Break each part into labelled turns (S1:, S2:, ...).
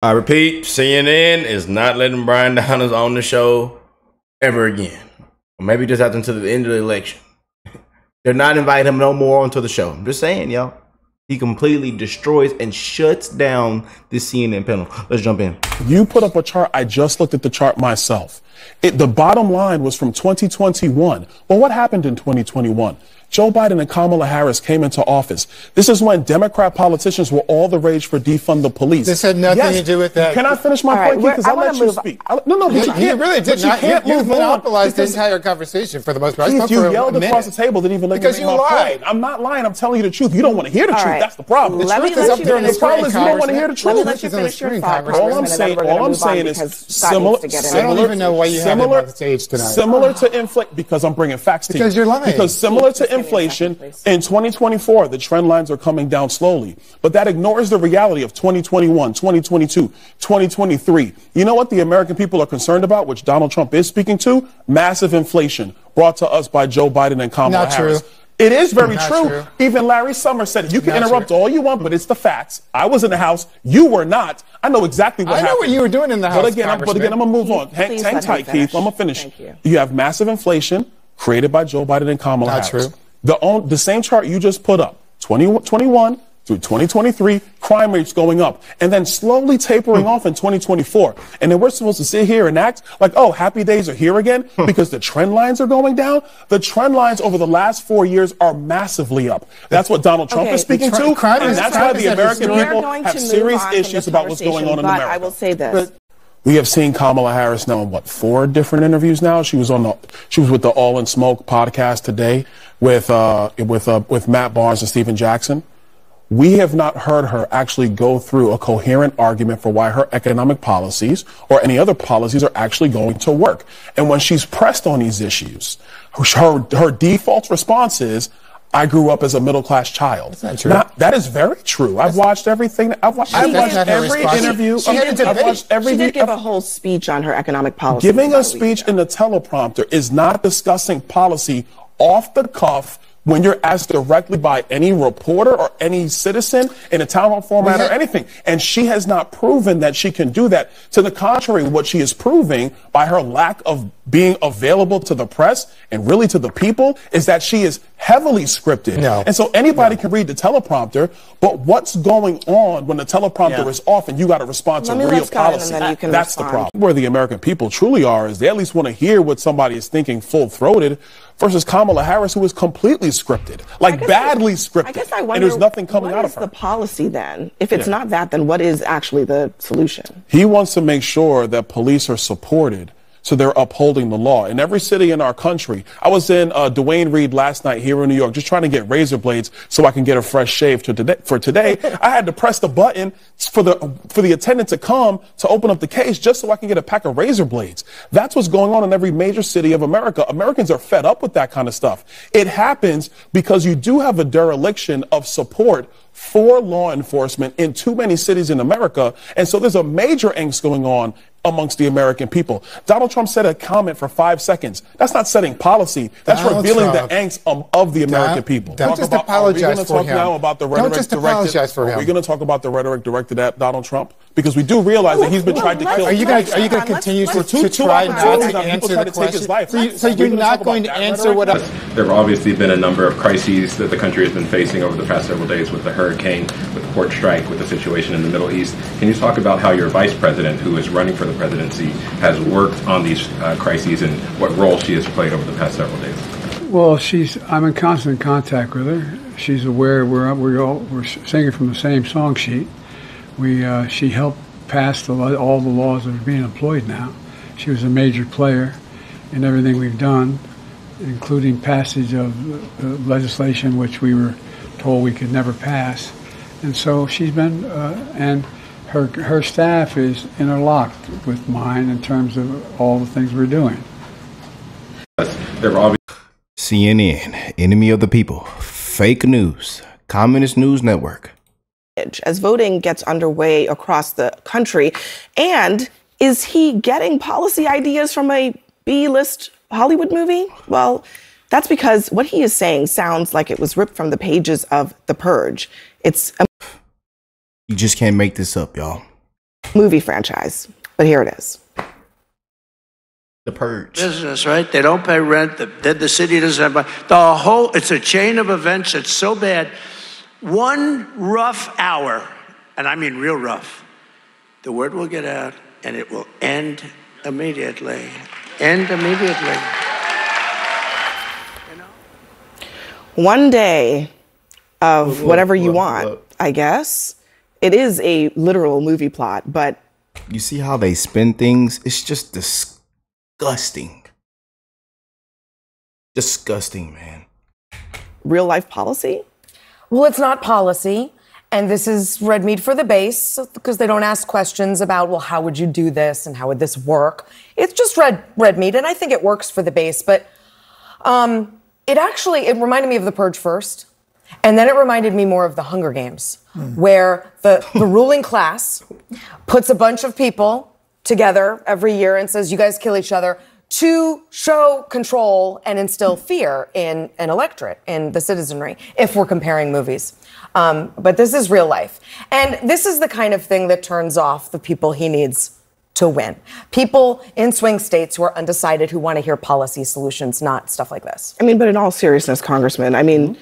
S1: I repeat, CNN is not letting Brian Downers on the show ever again. Or maybe just after until the end of the election. They're not inviting him no more onto the show. I'm just saying, y'all. He completely destroys and shuts down the CNN panel. Let's jump in.
S2: You put up a chart. I just looked at the chart myself. The bottom line was from 2021. Well, what happened in 2021? Joe Biden and Kamala Harris came into office. This is when Democrat politicians were all the rage for defund the police.
S3: This had nothing to do with that.
S2: Can I finish my point, Keith? Because I let you speak. No, but you
S3: really did not. You monopolized the entire conversation for the most part.
S2: Keith, you yelled across the table, didn't even let me make my point. I'm not lying. I'm telling you the truth. You don't want to hear the truth. That's the problem.
S3: The truth is up there in the
S2: problem is you don't want to hear the truth.
S4: Let me let you finish your thought.
S2: All I'm saying is similar.
S3: I don't even know why you have him on the stage tonight.
S2: Similar to inflation, because I'm bringing facts to you.
S3: Because you're lying.
S2: Because similar to inflation, in 2024, the trend lines are coming down slowly. But that ignores the reality of 2021, 2022, 2023. You know what the American people are concerned about, which Donald Trump is speaking to? Massive inflation brought to us by Joe Biden and Kamala Harris.
S3: True.
S2: It is very true. Even Larry Summers said it. You can interrupt all you want, but it's the facts. I was in the House. You were not. I know exactly what happened.
S3: I know what you were doing in the House,
S2: But again, I'm going to move on. Hang tight, Keith. I'm going to finish. You have massive inflation created by Joe Biden and Kamala Harris.
S3: Not true.
S2: The same chart you just put up, 2021 through 2023, crime rates going up, and then slowly tapering off in 2024. And then we're supposed to sit here and act like, oh, happy days are here again because the trend lines are going down. The trend lines over the last 4 years are massively up. That's what Donald Trump is speaking to, and that's why the American people have serious issues about what's going on in America.
S4: I will say this.
S2: We have seen Kamala Harris now in 4 different interviews now. She was with the All in Smoke podcast today with Matt Barnes and Stephen Jackson. We have not heard her actually go through a coherent argument for why her economic policies or any other policies are actually going to work. And when she's pressed on these issues, her default response is, I grew up as a middle-class child.
S3: That's not true.
S2: Now, that is very true. I've watched everything. I've watched every interview.
S4: She did give a whole speech on her economic policy.
S2: Giving a speech in the teleprompter is not discussing policy off the cuff when you're asked directly by any reporter or any citizen in a town hall format or anything. And she has not proven that she can do that. To the contrary, what she is proving by her lack of being available to the press and really to the people is that she is heavily scripted. And so anybody can read the teleprompter, but what's going on when the teleprompter is off and you got to respond to real policy? That's the problem. Where the American people truly are is they at least want to hear what somebody is thinking full-throated versus Kamala Harris, who is completely scripted, badly scripted. I guess I wonder, and there's nothing coming out of her.
S4: What is the policy then? If it's not that, then what is actually the solution?
S2: He wants to make sure that police are supported, so they're upholding the law. In every city in our country, I was in Duane Reade last night here in New York, just trying to get razor blades so I can get a fresh shave for today. I had to press the button for the attendant to come to open up the case just so I can get a pack of razor blades. That's what's going on in every major city of America. Americans are fed up with that kind of stuff. It happens because you do have a dereliction of support for law enforcement in too many cities in America. And so there's a major angst going on amongst the American people. Donald Trump said a comment for 5 seconds. That's not setting policy. That's revealing the angst of the American people.
S3: Don't just apologize for him. Don't just apologize for him.
S2: Are we going to talk about the rhetoric directed at Donald Trump? Because we do realize that he's been trying to kill.
S3: Are you going to continue to try not to answer the question? So you're not going to answer what else?
S5: There have obviously been a number of crises that the country has been facing over the past several days with the hurricane, with the port strike, with the situation in the Middle East. Can you talk about how your vice president, who is running for the presidency, has worked on these crises and what role she has played over the past several days?
S6: Well, I'm in constant contact with her. She's aware we're singing from the same song sheet. She helped pass all the laws that are being employed now. She was a major player in everything we've done, including passage of legislation which we were told we could never pass. And so she's been, and her staff is interlocked with mine in terms of all the things we're doing.
S1: CNN, enemy of the people, fake news, communist news network.
S4: As voting gets underway across the country, and is he getting policy ideas from a B-list Hollywood movie? Well, that's because what he is saying sounds like it was ripped from the pages of The Purge. You just can't make this up, y'all. movie franchise. But here it is.
S1: The Purge.
S7: Business, right? They don't pay rent. The city doesn't have the whole. It's a chain of events that's so bad. One rough hour, and I mean real rough, the word will get out and it will end immediately. End immediately. You know?
S4: One day of whatever you want, I guess. It is a literal movie plot, but
S1: you see how they spin things? It's just disgusting. Disgusting, man.
S4: Real life policy?
S8: Well, it's not policy. And this is red meat for the base because they don't ask questions about, well, how would you do this and how would this work? It's just red meat, and I think it works for the base. But it reminded me of The Purge first, and then it reminded me more of The Hunger Games, where the ruling class puts a bunch of people together every year and says, you guys kill each other, to show control and instill fear in an electorate, in the citizenry, if we're comparing movies. But this is real life. And this is the kind of thing that turns off the people he needs to win. People in swing states who are undecided, who want to hear policy solutions, not stuff like this.
S4: I mean, but in all seriousness, Congressman, I mean,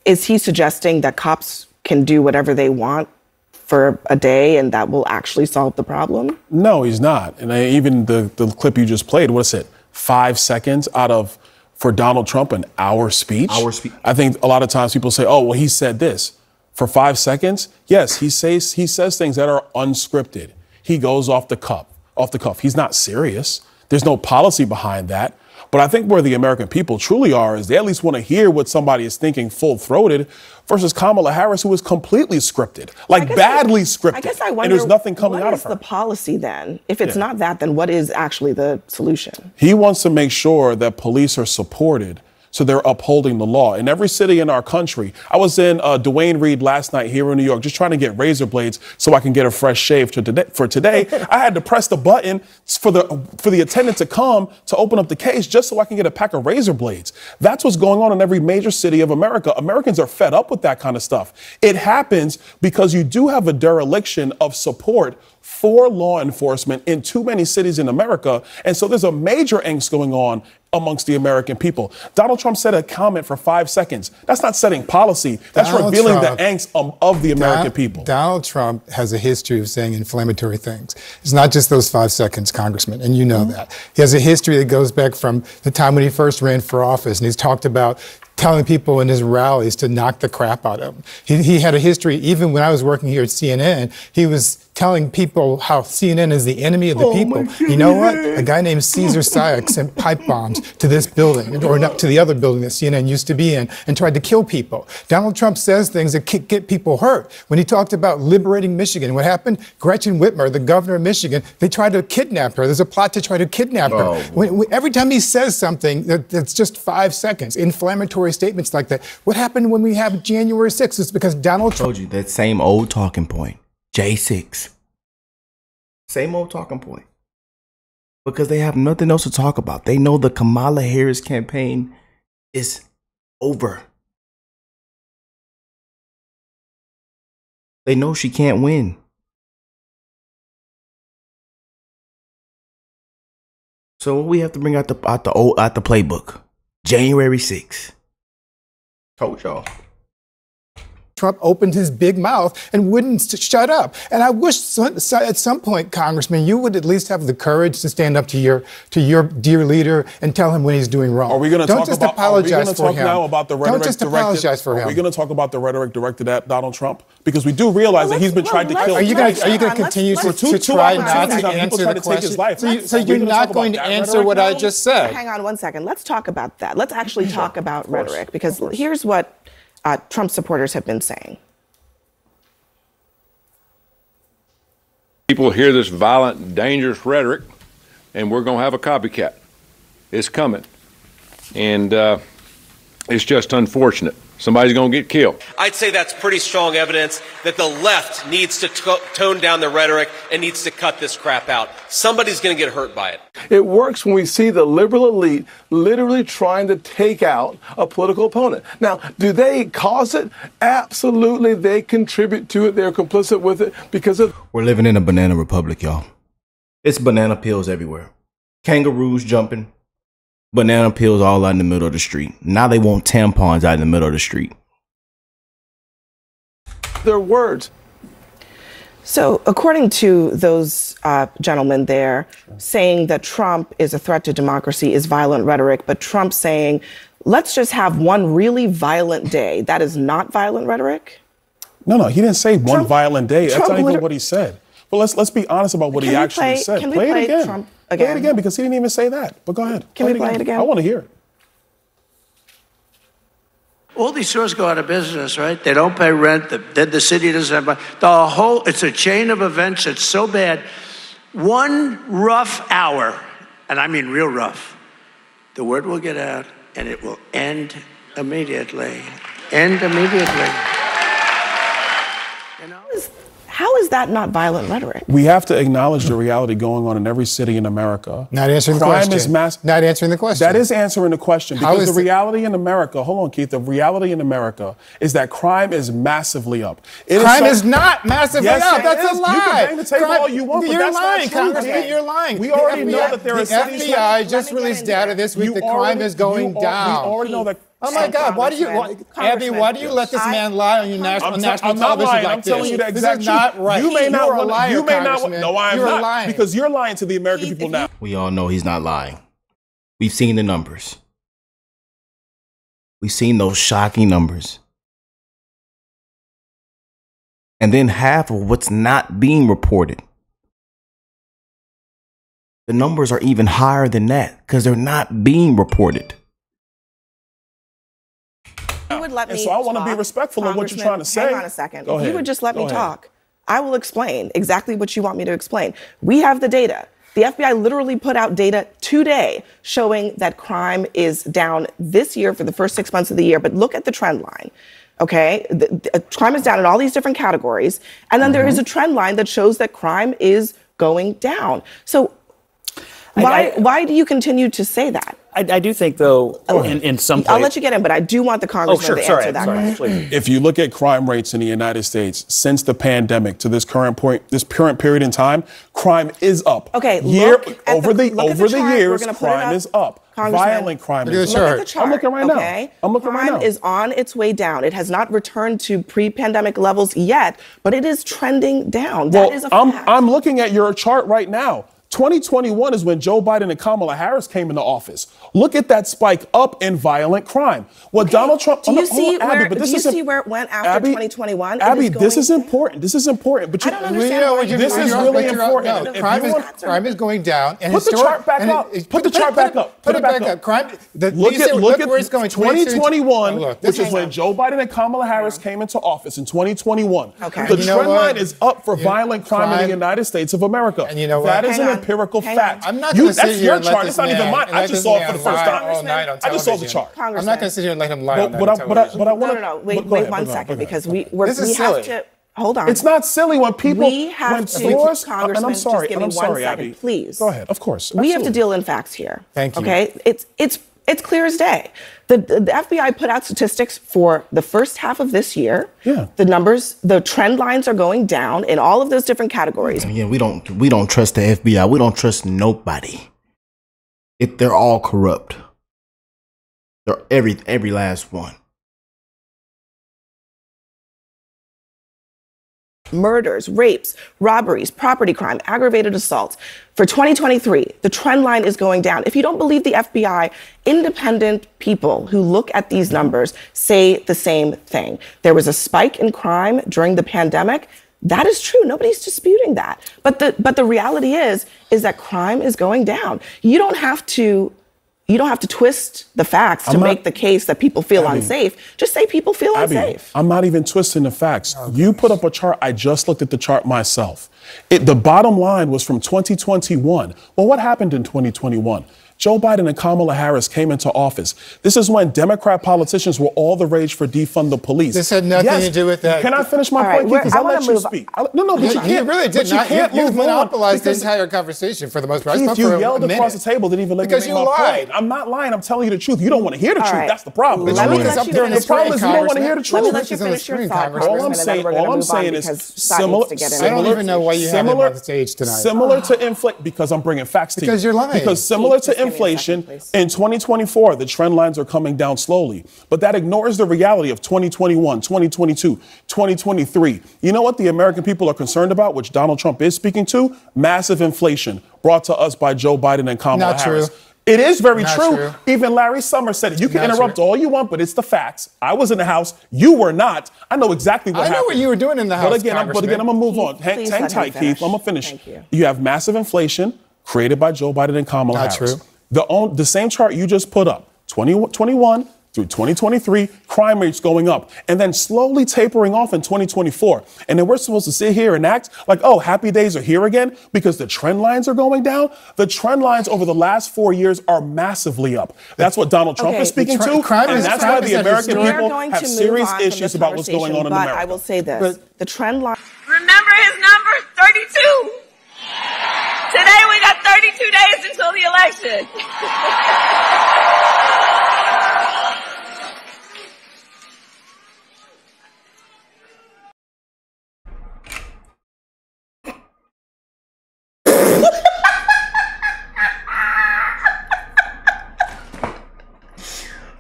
S4: is he suggesting that cops can do whatever they want for a day and that will actually solve the problem?
S2: No, he's not. And even the clip you just played, what's it, 5 seconds out of, for Donald Trump, an hour speech? I think a lot of times people say, oh, well, he said this. For 5 seconds, yes, he says things that are unscripted. He goes off the cuff. He's not serious. There's no policy behind that. But I think where the American people truly are is they at least want to hear what somebody is thinking full-throated versus Kamala Harris, who is completely scripted, like badly scripted.
S4: I guess I wonder,
S2: and there's nothing coming out of her.
S4: What is the policy then? If it's not that, then what is actually the solution?
S2: He wants to make sure that police are supported, so they're upholding the law. In every city in our country, I was in Duane Reade last night here in New York, just trying to get razor blades so I can get a fresh shave for today. I had to press the button for the attendant to come to open up the case just so I can get a pack of razor blades. That's what's going on in every major city of America. Americans are fed up with that kind of stuff. It happens because you do have a dereliction of support for law enforcement in too many cities in America. And so there's a major angst going on amongst the American people. Donald Trump said a comment for 5 seconds. That's not setting policy. That's revealing the angst of the American people.
S3: Donald Trump has a history of saying inflammatory things. It's not just those 5 seconds, Congressman, and you know that. He has a history that goes back from the time when he first ran for office, and he's talked about telling people in his rallies to knock the crap out of him. He had a history, even when I was working here at CNN, he was telling people how CNN is the enemy of the people. You know what? A guy named Caesar Sayak sent pipe bombs to this building, or not to the other building that CNN used to be in, and tried to kill people. Donald Trump says things that get people hurt. When he talked about liberating Michigan, what happened? Gretchen Whitmer, the governor of Michigan, they tried to kidnap her. There's a plot to try to kidnap her. Every time he says something that's just 5 seconds, inflammatory statements like that. What happened when we have January 6th? It's because Donald Trump
S1: told you that same old talking point. J6. Same old talking point. Because they have nothing else to talk about. They know the Kamala Harris campaign is over. They know she can't win. So we have to bring out the playbook. January 6th. Told y'all.
S3: Trump opened his big mouth and wouldn't shut up. And I wish at some point, Congressman, you would at least have the courage to stand up to your dear leader and tell him when he's doing wrong.
S2: Are we going to talk
S3: just apologize for him?
S2: Now about the rhetoric
S3: Don't just apologize for him.
S2: Are we going to talk about the rhetoric directed at Donald Trump? Because we do realize that he's been trying to kill.
S3: Are you going to continue to try not to answer the question? So you're not going to answer what I just said?
S4: Hang on 1 second. Let's talk about that. Let's actually talk about rhetoric, because here's what Trump supporters have been saying.
S9: People hear this violent, dangerous rhetoric, and we're going to have a copycat. It's coming. And it's just unfortunate. somebody's going to get killed.
S10: I'd say that's pretty strong evidence that the left needs to tone down the rhetoric and needs to cut this crap out. Somebody's going to get hurt by it.
S11: It works when we see the liberal elite literally trying to take out a political opponent. Now, do they cause it? Absolutely, they contribute to it. They're complicit with it because of...
S1: We're living in a banana republic, y'all. It's banana peels everywhere. Kangaroos jumping. Banana peels all out in the middle of the street. Now they want tampons out in the middle of the street.
S11: Their words.
S4: So according to those gentlemen there, saying that Trump is a threat to democracy is violent rhetoric, but Trump saying, let's just have one really violent day. That is not violent rhetoric?
S2: No, he didn't say one violent day. That's not even
S4: Trump
S2: what he said. But let's be honest about what he actually said.
S4: Can we
S2: Play
S4: play
S2: it again.
S4: Trump again?
S2: Play it again because he didn't even say that. But go ahead.
S4: Can we play it again?
S2: I want to hear it.
S7: All these stores go out of business, right? They don't pay rent. The city doesn't have it's a chain of events that's so bad. One rough hour, and I mean real rough, the word will get out and it will end immediately. End immediately. You know?
S4: How is that not violent rhetoric?
S2: We have to acknowledge the reality going on in every city in America.
S3: Not answering the question. Crime is mass. Not answering the question.
S2: That is answering the question. Because the reality in America, hold on, Keith, the reality in America is that crime is massively up.
S3: Crime is not massively up. That's a lie.
S2: You can bang the table all you want, but
S3: you're
S2: that's
S3: lying,
S2: not true,
S3: Congressman. You're lying.
S2: We already know that there are cities.
S3: The FBI just released data this week that crime is going down.
S2: We already know that.
S3: Oh my God! Abby, why do you let this man lie on your national television like this?
S2: I'm telling you that
S3: This
S2: exact
S3: is not right.
S2: You may not.
S3: You're a liar,
S2: You may not.
S3: Congressman.
S2: No, I am
S3: You're
S2: not.
S3: lying.
S2: Because you're lying to the American people now.
S1: We all know he's not lying. We've seen the numbers. We've seen those shocking numbers. And then half of what's not being reported. The numbers are even higher than that because they're not being reported.
S4: You would let me
S2: so I want to be respectful of what you're trying to say.
S4: Hang on a second.
S2: Go
S4: If
S2: ahead.
S4: you would just let me talk, I will explain exactly what you want me to explain. We have the data. The FBI literally put out data today showing that crime is down this year for the first 6 months of the year. But look at the trend line. Okay, crime is down in all these different categories. And then there is a trend line that shows that crime is going down. So why do you continue to say that?
S12: I do think, though, in some places...
S4: I'll let you get in, but I do want the congressman to answer that question.
S2: If you look at crime rates in the United States since the pandemic to this current period in time, crime is up.
S4: Okay,
S2: over the years, crime is up. Violent crime is up.
S4: Look at the chart.
S2: I'm looking right now. I'm looking right now.
S4: Crime is on its way down. It has not returned to pre-pandemic levels yet, but it is trending down. That is a fact.
S2: I'm looking at your chart right now. 2021 is when Joe Biden and Kamala Harris came into office. Look at that spike up in violent crime. Donald Trump...
S4: Do you see where it went after 2021?
S2: Abby, this is important. This is important. But
S4: I don't understand.
S2: This is really important.
S3: Crime is going down.
S2: Put the chart back up. Put the chart back up.
S3: Put it back up. Crime.
S2: Look at where it's going. 2021, which is when Joe Biden and Kamala Harris came into office in 2021. The trend line is up for violent crime in the United States of America.
S3: And you know what?
S2: That is an empirical fact.
S3: I'm not going to sit here and let
S2: this man. It's not even mine. I just saw it for the first time.
S3: I
S2: just saw the chart.
S3: I'm not going to sit here and let him lie on that.
S2: But I want to.
S4: No. Wait 1 second because we have to. Hold on.
S2: It's not silly when people.
S4: We have
S2: stores,
S4: to. Congressman,
S2: and I'm sorry.
S4: Just give me 1 second, please.
S2: Go ahead. Of course.
S4: We have to deal in facts here.
S3: Thank you.
S4: Okay. It's clear as day. The FBI put out statistics for the first half of this year.
S2: Yeah.
S4: The trend lines are going down in all of those different categories.
S1: Yeah, we don't trust the FBI. We don't trust nobody. They're all corrupt. They're every last one.
S4: Murders, rapes, robberies, property crime, aggravated assaults. For 2023, the trend line is going down. If you don't believe the FBI, independent people who look at these numbers say the same thing. There was a spike in crime during the pandemic. That is true. Nobody's disputing that. But the reality is that crime is going down. You don't have to twist the facts to make the case that people feel unsafe. Just say people feel unsafe.
S2: I'm not even twisting the facts. Okay. You put up a chart. I just looked at the chart myself. The bottom line was from 2021. Well, what happened in 2021? Joe Biden and Kamala Harris came into office. This is when Democrat politicians were all the rage for defund the police.
S3: This had nothing to do with that.
S2: Can I finish my point, Keith? Because I let you speak. No, but you can't.
S3: really did not. You monopolized the entire conversation for the most part.
S2: Keith, you yelled across the table, didn't even let me make my point. I'm not lying. I'm telling you the truth. You don't want to hear the truth. That's the problem.
S4: Let me let you finish.
S2: The problem is you don't want to hear the truth.
S4: Let me let you finish your thought,
S2: All I'm saying is similar.
S3: I don't even know why you have him on the stage tonight.
S2: Similar to inflation, because I'm bringing facts to you.
S3: Because you're lying.
S2: Because similar to inflation, in 2024, the trend lines are coming down slowly. But that ignores the reality of 2021, 2022, 2023. You know what the American people are concerned about, which Donald Trump is speaking to? Massive inflation brought to us by Joe Biden and Kamala Harris.
S3: True.
S2: It is very true. Even Larry Summers said it. You can interrupt all you want, but it's the facts. I was in the House. You were not. I know exactly what happened.
S3: I know what you were doing in the House,
S2: But again, I'm going to move on. Hang tight, Keith. I'm going to finish. You have massive inflation created by Joe Biden and Kamala Harris.
S3: True.
S2: The same chart you just put up, 2021 through 2023, crime rates going up, and then slowly tapering off in 2024. And then we're supposed to sit here and act like, oh, happy days are here again because the trend lines are going down. The trend lines over the last 4 years are massively up. That's what Donald Trump is speaking to, and that's why the American people have serious issues about what's going on in America.
S4: But I will say this, the trend line.
S13: Remember his number, 32. Today we got 32 days until the election.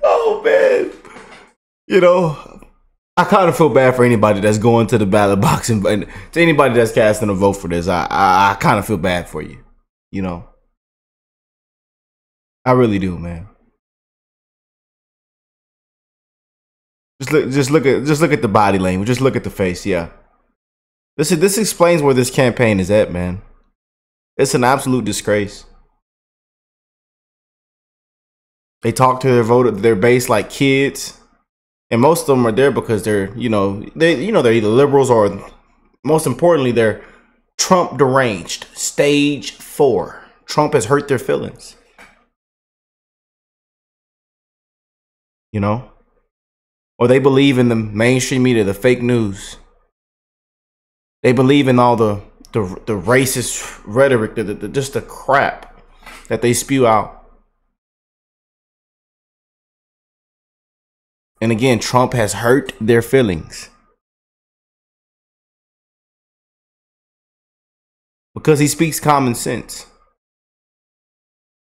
S1: Oh, man. You know, I kind of feel bad for anybody that's going to the ballot box and to anybody that's casting a vote for this. I kind of feel bad for you. You know, I really do, man. Just look at the body language. Just look at the face. Yeah, this explains where this campaign is at, man. It's an absolute disgrace. They talk to their base like kids, and most of them are there because they're either liberals or, most importantly, they're Trump deranged. Stage 4. Trump has hurt their feelings. You know, or they believe in the mainstream media, the fake news. They believe in all the racist rhetoric, just the crap that they spew out. And again, Trump has hurt their feelings because he speaks common sense.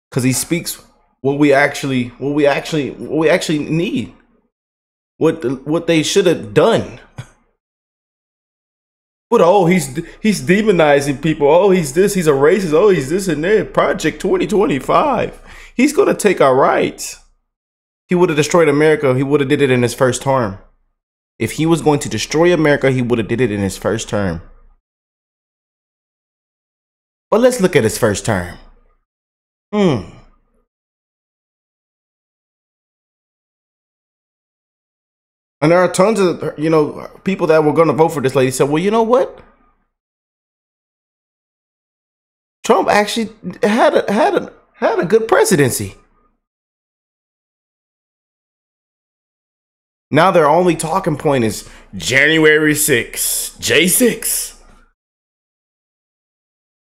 S1: Because he speaks what we actually need. What they should have done. But he's demonizing people. Oh, he's this. He's a racist. Oh, he's this and that. Project 2025. He's gonna take our rights. He would have destroyed America. He would have did it in his first term. If he was going to destroy America, he would have did it in his first term. But let's look at his first term. And there are tons of, people that were going to vote for this lady said, well, you know what? Trump actually had a good presidency. Now their only talking point is January 6th, J6.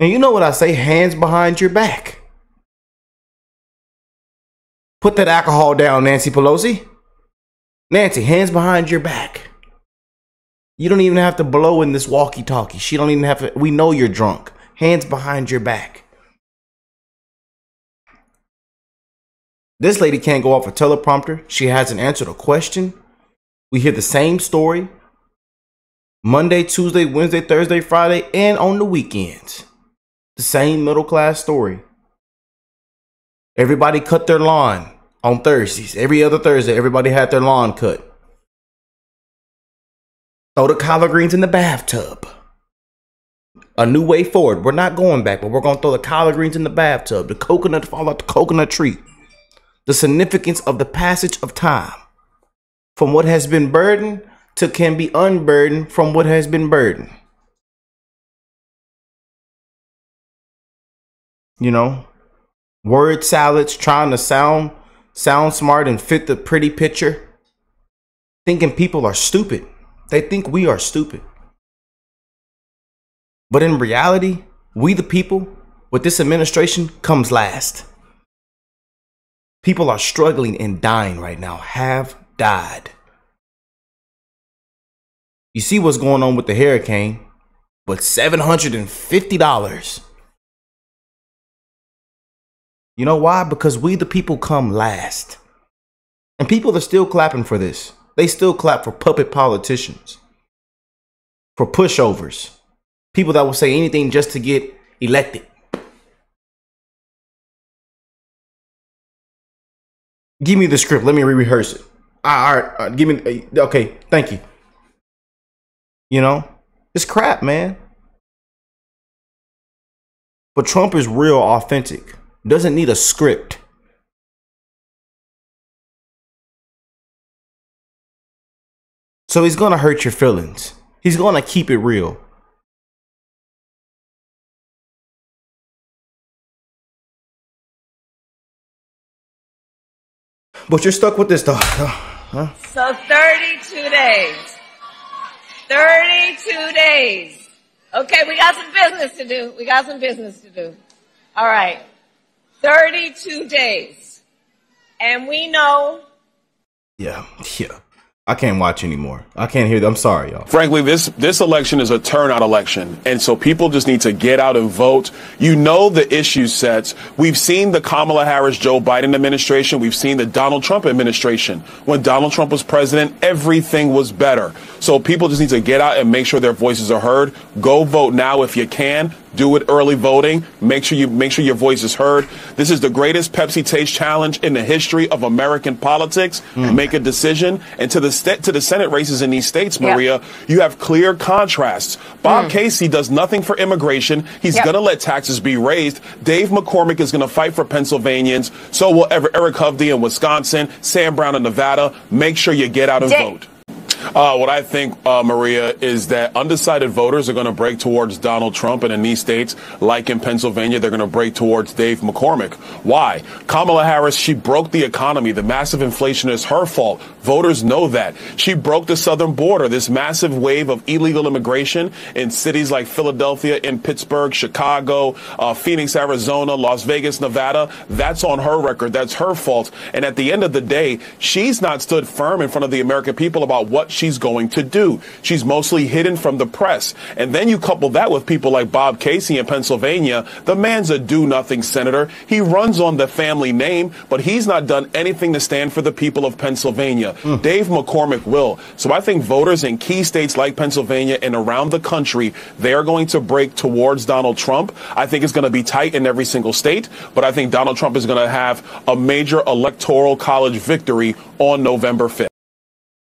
S1: And you know what I say? Hands behind your back. Put that alcohol down, Nancy Pelosi. Nancy, hands behind your back. You don't even have to blow in this walkie-talkie. She don't even have to. We know you're drunk. Hands behind your back. This lady can't go off a teleprompter. She hasn't answered a question. We hear the same story Monday, Tuesday, Wednesday, Thursday, Friday, and on the weekends. The same middle class story. Everybody cut their lawn on Thursdays. Every other Thursday, everybody had their lawn cut. Throw the collard greens in the bathtub. A new way forward. We're not going back, but we're going to throw the collard greens in the bathtub. The coconut fall out the coconut tree. The significance of the passage of time. From what has been burdened to can be unburdened from what has been burdened. You know, word salads, trying to sound smart and fit the pretty picture, thinking people are stupid. They think we are stupid. But in reality, we the people with this administration comes last. People are struggling and dying right now, have died. You see what's going on with the hurricane, but $750. You know why? Because we the people come last. And people are still clapping for this. They still clap for puppet politicians, for pushovers, people that will say anything just to get elected. Give me the script. Let me rehearse it. All right. Give me. Okay. Thank you. You know, it's crap, man. But Trump is real authentic. Doesn't need a script. So he's going to hurt your feelings. He's going to keep it real. But you're stuck with this though. Huh?
S13: So 32 days. 32 days. Okay, we got some business to do. We got some business to do. All right. 32 days. And we know.
S1: Yeah. I can't watch anymore. I can't hear them. I'm sorry, y'all.
S2: Frankly, this election is a turnout election. And so people just need to get out and vote. You know the issue sets. We've seen the Kamala Harris, Joe Biden administration. We've seen the Donald Trump administration. When Donald Trump was president, everything was better. So people just need to get out and make sure their voices are heard. Go vote now if you can. Do it early voting. Make sure your voice is heard. This is the greatest Pepsi Taste Challenge in the history of American politics. Make a decision. And to the Senate races in these states, Maria, you have clear contrasts. Bob Casey does nothing for immigration. He's going to let taxes be raised. Dave McCormick is going to fight for Pennsylvanians. So will Eric Hovde in Wisconsin, Sam Brown in Nevada. Make sure you get out and vote. What I think, Maria, is that undecided voters are going to break towards Donald Trump, and in these states, like in Pennsylvania, they're going to break towards Dave McCormick. Why? Kamala Harris, she broke the economy. The massive inflation is her fault. Voters know that. She broke the southern border. This massive wave of illegal immigration in cities like Philadelphia, in Pittsburgh, Chicago, Phoenix, Arizona, Las Vegas, Nevada, that's on her record. That's her fault. And at the end of the day, she's not stood firm in front of the American people about what she's going to do. She's mostly hidden from the press. And then you couple that with people like Bob Casey in Pennsylvania. The man's a do-nothing senator. He runs on the family name, but he's not done anything to stand for the people of Pennsylvania. Dave McCormick will. So I think voters in key states like Pennsylvania and around the country, they are going to break towards Donald Trump. I think it's going to be tight in every single state, but I think Donald Trump is going to have a major electoral college victory on November 5th.